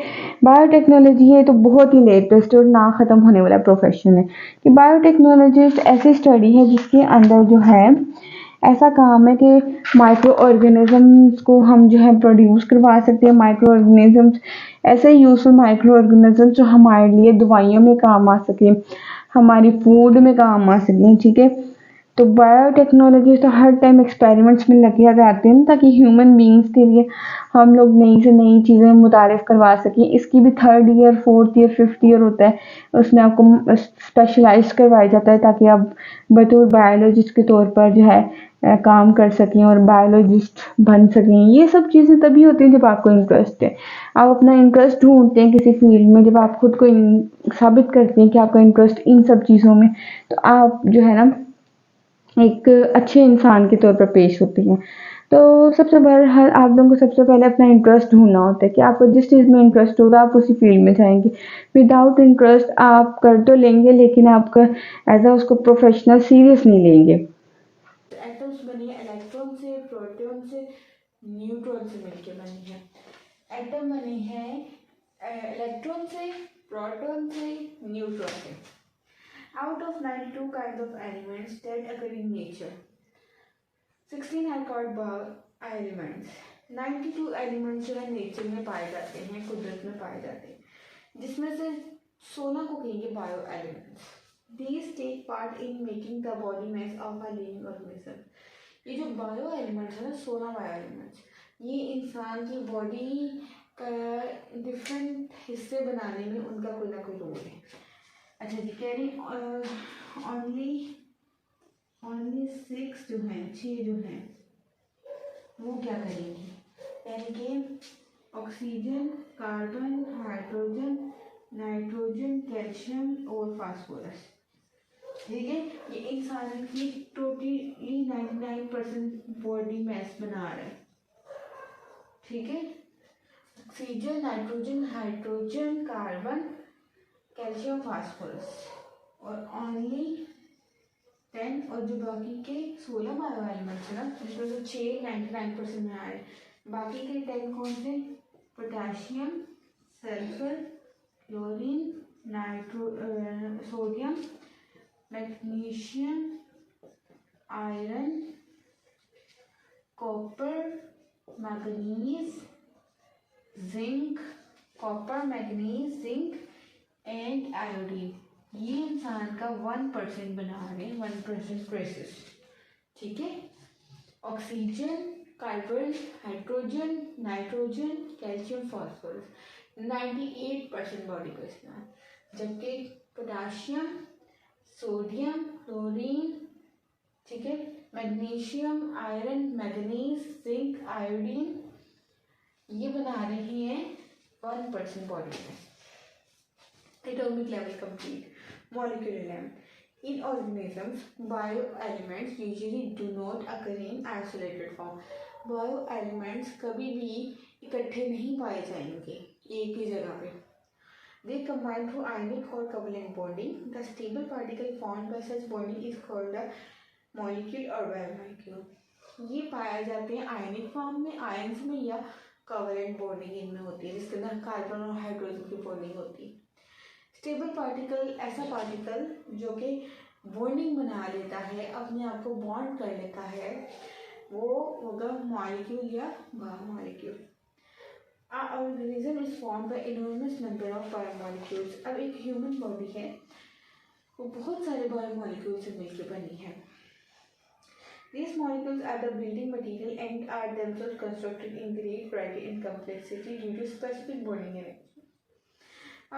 बायोटेक्नोलॉजी है तो बहुत ही लेटेस्ट और ना ख़त्म होने वाला प्रोफेशन है कि बायोटेक्नोलॉजिस्ट ऐसी स्टडी है जिसके अंदर जो है ऐसा काम है कि माइक्रो ऑर्गेनिजम्स को हम जो है प्रोड्यूस करवा सकते हैं। माइक्रो ऑर्गेनिजम्स ऐसे यूजफुल माइक्रो ऑर्गेनिजम्स जो हमारे लिए दवाइयों में काम आ सकें, हमारी फूड में काम आ सकें, ठीक है। तो बायोटेक्नोलॉजी तो हर टाइम एक्सपेरिमेंट्स में लगे जाते हैं ताकि ह्यूमन बींग्स के लिए हम लोग नई से नई चीज़ें मुतारिफ करवा सकें। इसकी भी third year, fourth year, fifth year होता है, उसमें आपको स्पेशलाइज करवाया जाता है ताकि आप बतौर बायोलॉजिस्ट के तौर पर जो है काम कर सकें और बायोलॉजिस्ट बन सकें। ये सब चीज़ें तभी होती हैं जब आपको इंटरेस्ट है। आप अपना इंटरेस्ट ढूंढते हैं किसी फील्ड में, जब आप खुद को साबित करते हैं कि आपका इंटरेस्ट इन सब चीज़ों में, तो आप जो है ना एक अच्छे इंसान के तौर पर पेश होती हैं। तो सबसे हर आप लोगों को सबसे पहले अपना इंटरेस्ट ढूंढना होता है कि आपको जिस चीज़ में इंटरेस्ट होगा आप उसी फील्ड में जाएंगे। विदाउट इंटरेस्ट आप कर तो लेंगे लेकिन आपका एज अ उसको प्रोफेशनल सीरियस नहीं लेंगे। एटम्स बनी है इलेक्ट्रॉन से, प्रोटॉन से, न्यूट्रॉन से मिलके बनी है। एटम बने हैं इलेक्ट्रॉन से, प्रोटॉन से, न्यूट्रॉन से। Out of 92 kinds of elements that occur in nature, 16 are called bio elements. 92 elements जो है नेचर में पाए जाते हैं, कुदरत में पाए जाते हैं, जिसमें से 16 को कहेंगे bio elements. These take part in making the body mass of a living organism. ये जो बायो एलिमेंट्स है ना, 16 बायो एलिमेंट्स, ये इंसान की बॉडी का डिफरेंट हिस्से बनाने में उनका कोई ना कोई रोल है। अच्छा जी, कह रही ओनली 6 जो हैं, 6 जो हैं वो क्या करेंगी, यानी कि oxygen, carbon, hydrogen, nitrogen, calcium और फास्फोरस, ठीक है, ये इंसान की टोटली 99% बॉडी मास बना रहा है। ठीक है, oxygen, nitrogen, hydrogen, carbon, calcium, phosphorus और ओनली 10 और जो बाकी के 16 बायो एलिमेंट्स है ना, जिसमें से 6 99% में आ रहे हैं, बाकी के 10 कौन से? Potassium, sulphur, chlorine, sodium, magnesium, iron, copper, manganese, zinc, copper, manganese, zinc and iodine. ये इंसान का 1% बना रहे हैं, 1% ट्रेसेस। ठीक है, oxygen, carbon, hydrogen, nitrogen, calcium, phosphorus 98% body को इस्तेमाल, जबकि पोटाशियम, सोडियम, क्लोरीन, ठीक है, magnesium, iron, manganese, zinc, iodine ये बना रहे हैं 1% बॉडी में। Atomic level complete. Molecular level. In organisms, bioelements usually do not occur in isolated form. Bioelements कभी भी इकट्ठे नहीं पाए जाएंगे एक ही जगह पे. They combine through ionic or covalent bonding. The stable particle formed by such bonding is called a molecule or biomolecule. ये पाए जाते हैं आयनिक फॉर्म में, आयन्स में, या कोवेलेंट बॉन्डिंग इनमें होती है जिसके अंदर कार्बन और हाइड्रोजन की बॉन्डिंग होती है. स्टेबल पार्टिकल ऐसा पार्टिकल जो कि बॉन्डिंग बना लेता है, अपने आप को बॉन्ड कर लेता है, वो होगा मॉलिक्यूल या biomolecule. Organism is formed by enormous number of biomolecules. अब एक ह्यूमन बॉडी है, वो बहुत सारे बायोमॉलिक्यूल से मिलकर बनी है. These molecules are the building material and are themselves constructed in great variety and complexity due to specific bonding arrangements.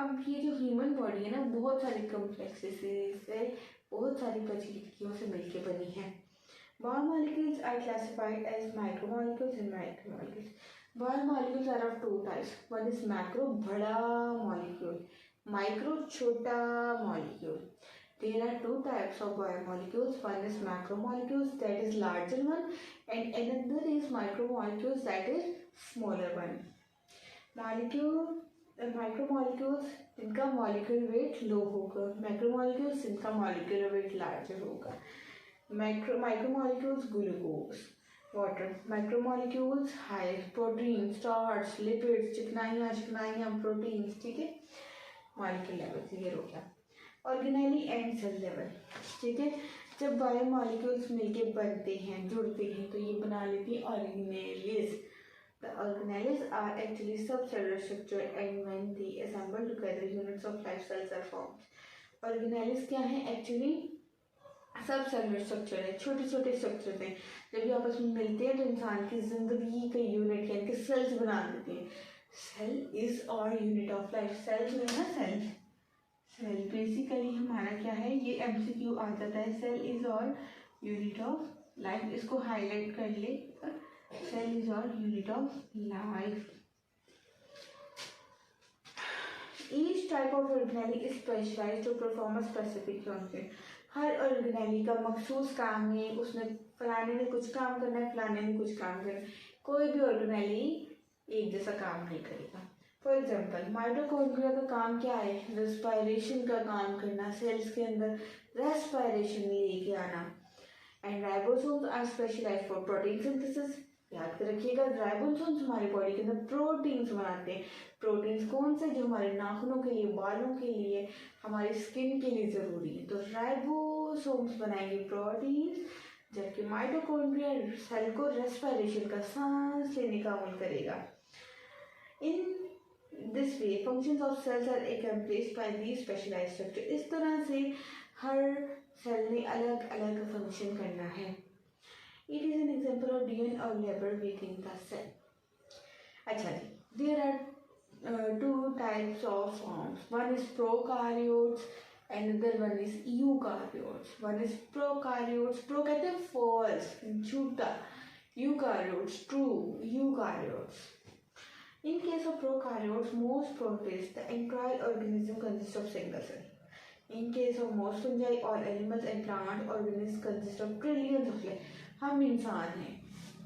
अब ये जो ह्यूमन बॉडी है ना, बहुत सारी कॉम्प्लेक्सिटी से, बहुत सारी प्रचलितियों से मिलकर बनी है. Biomolecules are classified as micromolecules and macromolecules. Biomolecules are of two types. One is macro, बड़ा मॉलिक्यूल, माइक्रो, छोटा molecule. There are two types of biomolecules. One is macromolecules, that is larger one, and another is micromolecules, that is smaller one. Micromolecules जिनका molecular weight low होगा, macromolecules जिनका molecular weight larger होगा. Micromolecules glucose, water. Macromolecules high protein, starch, lipids, चिकनाइयाँ proteins. ठीक है, molecular level clear हो गया. Organelle and cell level. ठीक है, जब बायोमॉलिक्यूल्स मिलके बनते हैं, जुड़ते हैं, तो ये बना लेती है organelles. The organelles are actually subcellular structure and when they assemble together units of life cells are formed. Organelles क्या है? एक्चुअली सब सेलुलर स्ट्रक्चर है, छोटे छोटे स्ट्रक्चर हैं. जब ये आपस में मिलते हैं तो इंसान की जिंदगी का यूनिट यानी कि सेल्स बना देते हैं. Cell is our unit of life. Sales में ना, सेल बेसिकली हमारा क्या है, ये MCQ आ जाता है. Cell is our unit of life. इसको हाईलाइट कर ले, cell is our unit of life. Each type of organelle is specialised to perform a specific function. हर ऑर्गेनेली का मखसूस काम है, उसने फलाने ने कुछ काम करना है, फलाने ने कुछ काम करना है. कोई भी ऑर्गेनेली एक जैसा काम नहीं करेगा. फॉर एग्जाम्पल, माइटोकॉन्ड्रिया का काम क्या है? रेस्पायरेशन का काम करना, सेल्स के अंदर रेस्पायरेशन लेके आना. And ribosomes are specialised for protein synthesis. याद कर रखिएगा, राइबोसोम्स हमारी बॉडी के अंदर प्रोटीन्स बनाते हैं. प्रोटीन्स कौन से? जो हमारे नाखूनों के लिए, बालों के लिए, हमारी स्किन के लिए ज़रूरी है. तो राइबोसोम्स बनाएंगे प्रोटीन्स, जबकि माइटोकॉन्ड्रिया सेल को रेस्पायरेशन का, सांस लेने का अमल करेगा. इन this way functions of cells are accomplished by these specialized structure. इस तरह से हर सेल ने अलग अलग फंक्शन करना है. It is an example of DNA or labor within the cell. अच्छा जी, there are two types of forms. One is prokaryotes, another one is eukaryotes. One is prokaryotes. Pro कहते हैं false, झूठा. Eukaryotes, true. Eukaryotes. In case of prokaryotes, most protists, the entire organism consists of single cell. In case of most fungi, all animals and plant organisms consist of trillions of cells. हम इंसान हैं,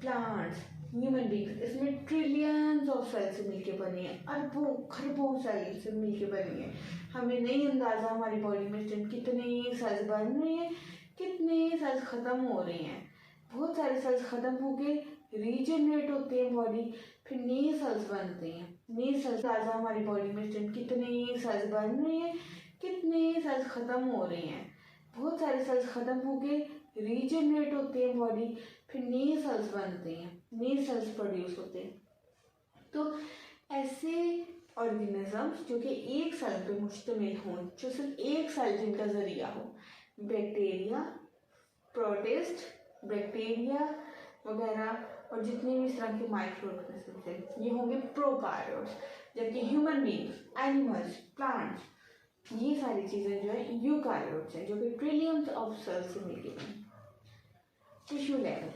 plants, human beings, इसमें trillions of cell से मिलके बने हैं, अरबों खरबों सेल से मिलके बनी है। हमें नहीं अंदाजा हमारी बॉडी में कितने सेल्स बन रहे हैं, कितने सेल्स खत्म हो रहे हैं। बहुत सारे सेल्स खत्म होके रीजनरेट होते हैं बॉडी, फिर नए सेल्स बनते हैं। नए सेल्स अंदाजा हमारी बॉडी में कितने सेल्स बन रहे हैं, कितने सेल्स खत्म हो रहे हैं। बहुत सारे सेल्स खत्म होके रीजनरेट होते हैं बॉडी, फिर नए सेल्स बनते हैं, नए सेल्स प्रोड्यूस होते हैं। तो ऐसे ऑर्गेनिजम्स जो कि एक सेल पे मुश्तमिल हों, जो सिर्फ एक सेल जिनका जरिया हो, बैक्टीरिया, प्रोटिस्ट, बैक्टीरिया वगैरह और जितने भी इस तरह के माइक्रो ऑर्गेनिजम्स हैं, ये होंगे प्रोकार्योट्स। जबकि ह्यूमन बींग्स, एनिमल्स, प्लांट्स, ये सारी चीज़ें जो है यूकार्योट्स हैं, जो कि ट्रिलियंस ऑफ सेल्स से मिलके बनी। Tissue level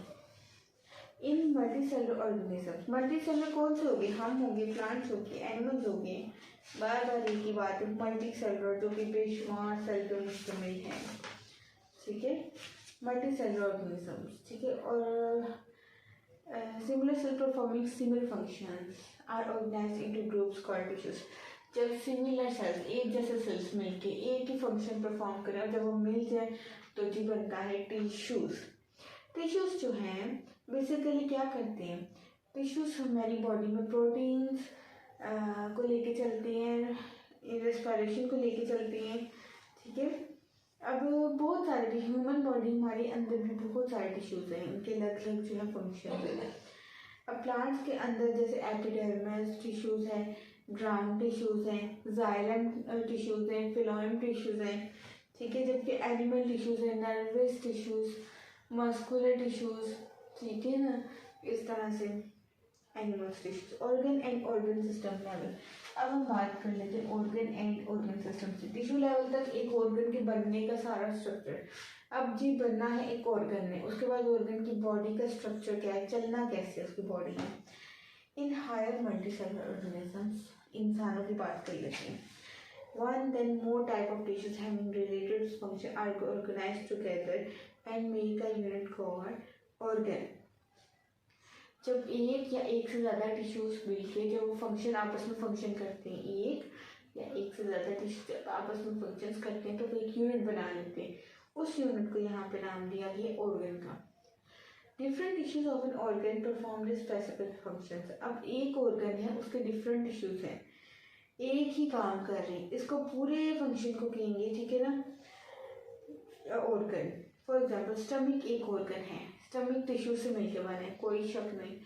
in multicellular organisms, multicellular कौन से होंगे? हम होंगे, प्लांट्स होंगे, एनिमल्स होंगे। बार बार एक ही बात है, मल्टीसेलुलर जो कि बेशुमार सेल पर मुश्तमिल है, ठीक है, मल्टीसेलुलर ऑर्गेनिजम्स, ठीक है। और similar cell performing similar functions are organised into groups called tissues. जब सिमिलर सेल्स, एक जैसे सेल्स मिलके एक ही फंक्शन परफॉर्म करें और जब वो मिल जाए तो जी बनता है टिश्यूज। टिश्यूज जो हैं बेसिकली क्या करते हैं? टिश्यूज हमारी बॉडी में प्रोटीन्स को लेके चलते हैं, रेस्पिरेशन को लेके चलते हैं, ठीक है। अब बहुत सारे ह्यूमन बॉडी हमारे अंदर भी बहुत सारे टिश्यूज हैं, इनके अलग अलग जो है फंक्शन हैं। अब प्लांट्स के अंदर जैसे एपिडर्मस टिश्यूज हैं, ग्राउंड टिश्यूज हैं, जाइलम टिश्यूज हैं, फिलोएम टिश्यूज हैं, ठीक है। जबकि एनिमल टिश्यूज हैं, नर्वस टिश्यूज, मस्कुलर टिश्यूज, ठीक है ना, इस तरह से animals tissues. Organ and organ system level, अब हम बात कर लेते हैं ऑर्गन एंड ऑर्गन सिस्टम से। टिश्यू लेवल तक एक ऑर्गन के बनने का सारा स्ट्रक्चर, अब जी बनना है एक ऑर्गन में, उसके बाद ऑर्गन की बॉडी का स्ट्रक्चर क्या है, चलना कैसे है उसकी बॉडी में। इन हायर मल्टीसेलुलर ऑर्गेनिजम्स, इंसानों की बात कर लेते हैं। One then more type of tissues having related function are organized together and make a unit called organ. जब एक या एक से ज़्यादा टिश्यूज मिलके जब वो फंक्शन आपस में फंक्शन करते हैं, एक या एक से ज़्यादा टिश्यू आपस में फंक्शंस करते हैं तो वो एक यूनिट बना लेते हैं। उस यूनिट को यहाँ पे नाम दिया गया ऑर्गन का। Different tissues of an organ perform specific functions. अब एक ऑर्गन है, उसके डिफरेंट टिश्यूज हैं, एक ही काम कर रहे हैं, इसको पूरे फंक्शन को कहेंगे, ठीक है ना, ऑर्गन। फॉर एग्जांपल स्टमक एक ऑर्गन है, स्टमक टिश्यू से मिलकर बना है, कोई शक नहीं।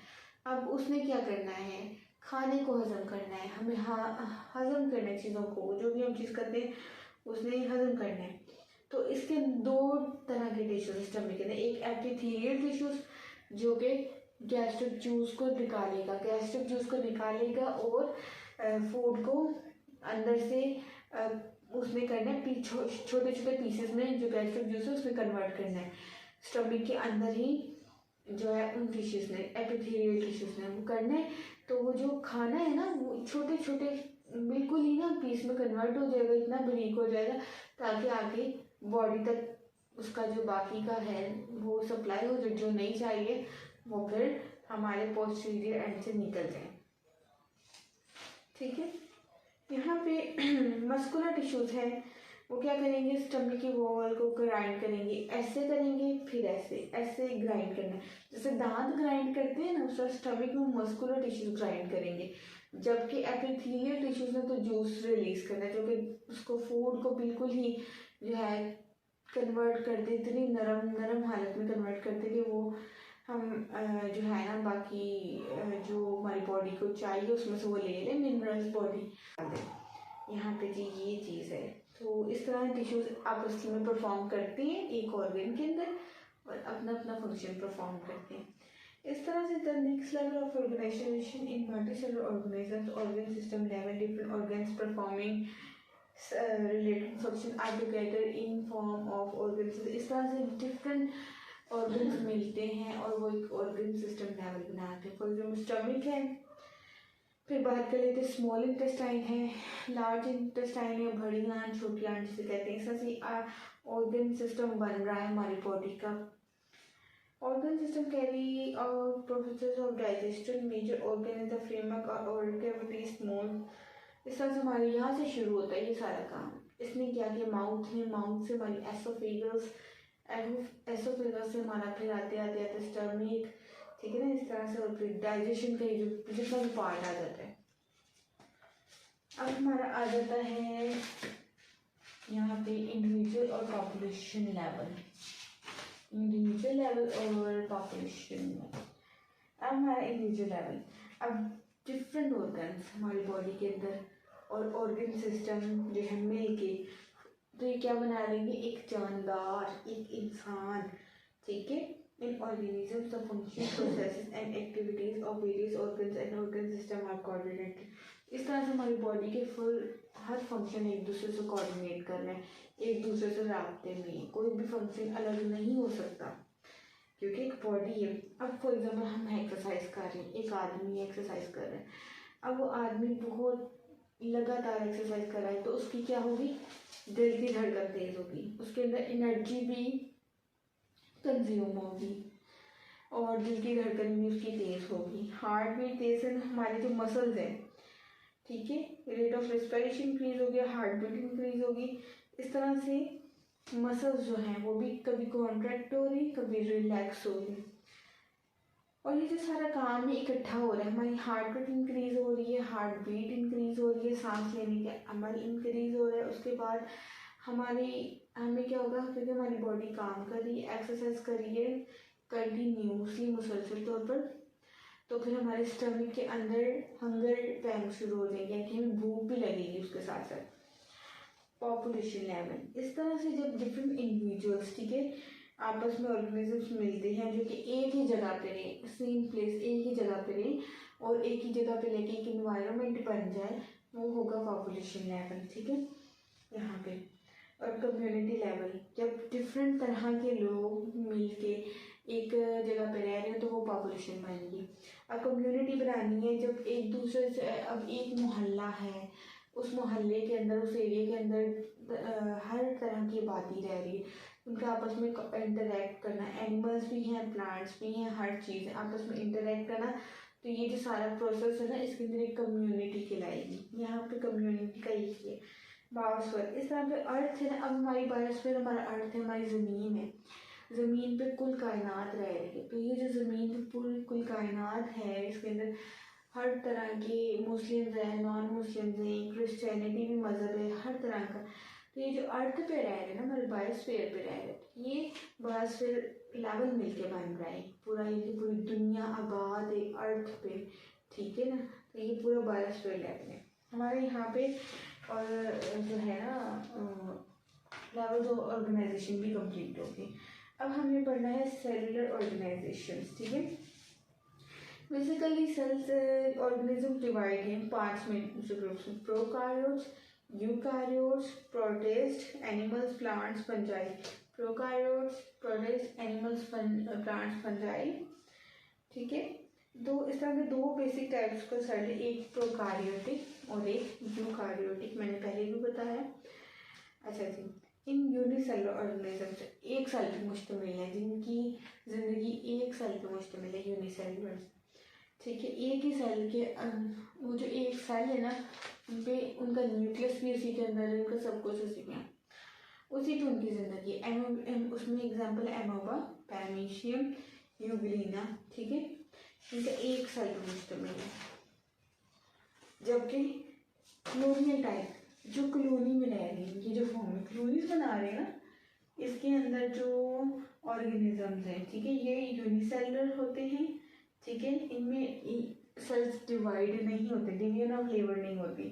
अब उसने क्या करना है, खाने को हजम करना है, हमें हजम करना है चीज़ों को, जो भी हम चीज़ करते हैं उसने हजम करना है। तो इसके दो तरह के टिश्यूज स्टमक के अंदर, एक एपिथेलियल टिश्यूज जो कि गैस्ट्रिक जूस को निकालेगा और फूड को अंदर से उसमें करना है, छोटे छोटे पीसेस में जो गैस्ट्रिक जूस है उसमें कन्वर्ट करना है। स्टमक के अंदर ही जो है उन टिश्यूज ने, एपिथेलियल टिश्यूज ने वो करना है। तो वो जो खाना है ना, वो छोटे छोटे बिल्कुल ही ना पीस में कन्वर्ट हो जाएगा, इतना बारीक हो जाएगा ताकि आगे बॉडी तक उसका जो बाकी का है वो सप्लाई हो, जो नहीं चाहिए वो फिर हमारे पोस्टीरियर एंड से निकल जाए, ठीक है। यहाँ पे मस्कुलर टिश्यूज हैं, वो क्या करेंगे, स्टमक की वॉल को ग्राइंड करेंगे, ऐसे करेंगे फिर ऐसे ग्राइंड करना है, जैसे दांत ग्राइंड करते हैं ना, उस तरह स्टमक में मस्कुलर टिश्यूज ग्राइंड करेंगे। जबकि एपिथेलियल टिश्यूज ने तो जूस रिलीज करना है, जो कि उसको फूड को बिल्कुल ही जो है कन्वर्ट कर दे, इतनी नरम हालत में कन्वर्ट करते कि वो हम जो है ना बाकी जो हमारी बॉडी को चाहिए उसमें से वो ले लें, मिनरल्स बॉडी यहाँ पे जी ये चीज़ है। तो इस तरह टिश्यूज आपस में परफॉर्म करते हैं एक ऑर्गन के अंदर और अपना अपना फंक्शन परफॉर्म करते हैं। इस तरह से the next level of organisation in multicellular organisms, organ system level, different organs performing related function are together in form of organs. इस तरह से डिफरेंट ऑर्गन्स मिलते हैं और वो एक ऑर्गन सिस्टम लेवल बनाते हैं। फॉर एग्जाम्पल स्टमक है, फिर बात कर लेते हैं स्मॉल इंटेस्टाइन है, लार्ज इंटेस्टाइन है, बड़ी आंत, छोटी आंत जिसे कहते हैं। इस तरह से ऑर्गन सिस्टम बन रहा है हमारी बॉडी का। ऑर्गन सिस्टम कैरी और process of digestion, major organ in the framework और कैविटी स्मॉल। इस तरह से हमारे यहाँ से शुरू होता है ये सारा काम। इसने क्या किया, माउथ है, माउथ से हमारी एसोफेगस से हमारा फिर आते आते आते स्टमक, ठीक है ना, इस तरह से। और फिर डाइजेशन का जो जितना भी पार्ट आ जाता है। अब हमारा आ जाता है यहाँ पे इंडिविजुअल और पॉपुलेशन लेवल, इंडिविजुअल लेवल और पॉपुलेशन लेवल। अब हमारा इंडिविजुअल लेवल, अब डिफरेंट ऑर्गन्स हमारी बॉडी के अंदर और ऑर्गन सिस्टम जो है मिल के तो ये क्या बना लेंगे, एक जानदार, एक इंसान, ठीक है। In organisms the function, processes and activities of various organs and organ system are coordinated. इस तरह से हमारी बॉडी के हर फंक्शन एक दूसरे से कोऑर्डिनेट कर रहे हैं, एक दूसरे से राब्ते में। कोई भी फंक्शन अलग नहीं हो सकता क्योंकि एक बॉडी है। अब फॉर एग्जाम्पल हम एक्सरसाइज कर रहे हैं, एक आदमी एक्सरसाइज कर रहा है, अब वो आदमी बहुत लगातार एक्सरसाइज कर रहा है तो उसकी क्या होगी, दिल की धड़कन तेज होगी, उसके अंदर एनर्जी भी कंज्यूम होगी और दिल की धड़कन भी उसकी तेज होगी, हार्ट बीट तेज है। हमारे जो मसल्स हैं, ठीक है, रेट ऑफ रेस्पिरेशन इंक्रीज हो गया, हार्ट बीट इंक्रीज होगी। इस तरह से मसल्स जो हैं वो भी कभी कॉन्ट्रैक्ट हो रही, कभी रिलैक्स हो रही, और ये जो सारा काम है इकट्ठा हो रहा है। हमारी हार्ट बीट इंक्रीज हो रही है, हार्ट बीट इंक्रीज हो रही है, सांस लेने के अमल इंक्रीज हो रहा है। उसके बाद हमें क्या होगा, क्योंकि हमारी बॉडी काम कर रही है, एक्सरसाइज कर रही है कंटिन्यूसली मुसलसल तौर पर, तो फिर हमारे स्टमक के अंदर हंगर पैंग शुरू हो जाएंगे कि हमें भूख भी लगेगी उसके साथ साथ। पॉपुलेशन लेवल, इस तरह से जब डिफरेंट इंडिविजुअल्स, ठीक है, आपस में ऑर्गेनिजम्स मिलते हैं जो कि एक ही जगह पे रहे, सेम प्लेस, एक ही जगह पे रहे और एक ही जगह पे लेके एक इन्वायरमेंट बन जाए, वो होगा पॉपुलेशन लेवल, ठीक है, यहाँ पे। और कम्युनिटी लेवल, जब डिफरेंट तरह के लोग मिलके एक जगह पे रह रहे हो तो वो पॉपुलेशन बनेगी। अब कम्युनिटी बनानी है जब एक दूसरे से, अब एक मोहल्ला है, उस मोहल्ले के अंदर, उस एरिया के अंदर हर तरह की आबादी रह रही है, उनका आपस में इंटरेक्ट करना, एनिमल्स भी हैं, प्लांट्स भी हैं, हर चीज़ आपस में इंटरेक्ट करना, तो ये जो सारा प्रोसेस है ना, इसके अंदर एक कम्युनिटी कहलाएगी। यहाँ पे कम्युनिटी का ये है। बायोस्फीयर, इस तरह पे अर्थ है ना, अब हमारी बायोस्फीयर हमारा अर्थ है, हमारी ज़मीन है, ज़मीन पे कुल कायनात रह रही है। तो ये जो ज़मीन पे पूरी कुल कायनात है, इसके अंदर हर तरह के मुस्लिम्स हैं, नॉन मुस्लिम्स हैं, क्रिश्चियनिटी भी मज़हब है, हर तरह का। तो ये जो अर्थ पे रह रहे हैं ना, हमारे बायोस्फीयर पे रह रहे हैं, ये बायोस्फीयर लेवल मिलके बन रहा है पूरा, ये पूरी दुनिया आबाद है अर्थ पे, ठीक है ना। तो ये पूरा बायोस्फीयर लेवल है हमारे यहाँ पे। और जो है ना लेवल्स ऑफ ऑर्गेनाइजेशन भी कंप्लीट हो गई। अब हमें पढ़ना है सेलुलर ऑर्गेनाइजेशन, ठीक है। बेसिकली सेल्स ऑर्गेनिज्म डिवाइड हैं 5 मेन ग्रुप्स में, prokaryotes, eukaryotes, protist, animals, plants, fungi. Prokaryotes, protist, animals, plants, fungi, ठीक है। इस तरह के दो बेसिक टाइप्स का सेल है, एक प्रोकार्योटिक और एक यूकार्योटिक, मैंने पहले भी बताया। अच्छा जी, इन यूनिसेलुलर ऑर्गेनिजम्स एक सेल पे मुश्तमिल है, जिनकी ज़िंदगी एक सेल पे मुश्तमिल है, यूनिसेलुलर, ठीक है। एक ही सेल के वो जो एक सेल है ना, उन पे उनका न्यूक्लियस भी उसी के अंदर है, उनका सब कुछ उसी में, उसी पे उनकी ज़िंदगी। उसमें एग्जांपल है एमोबा, पैरामीशियम, यूग्लिना, ठीक है, इनका एक सेल पे मुश्तमिल है। जबकि कॉलोनियल टाइप जो कॉलोनी में रह रही है, ये जो फॉर्म में कॉलोनीज बना रहे हैं ना, इसके अंदर जो ऑर्गेनिजम्स हैं, ठीक है, ये यूनिसेलुलर होते हैं, ठीक है, इनमें सेल्स डिवाइड नहीं होते, डिवीजन ऑफ लेबर नहीं होती,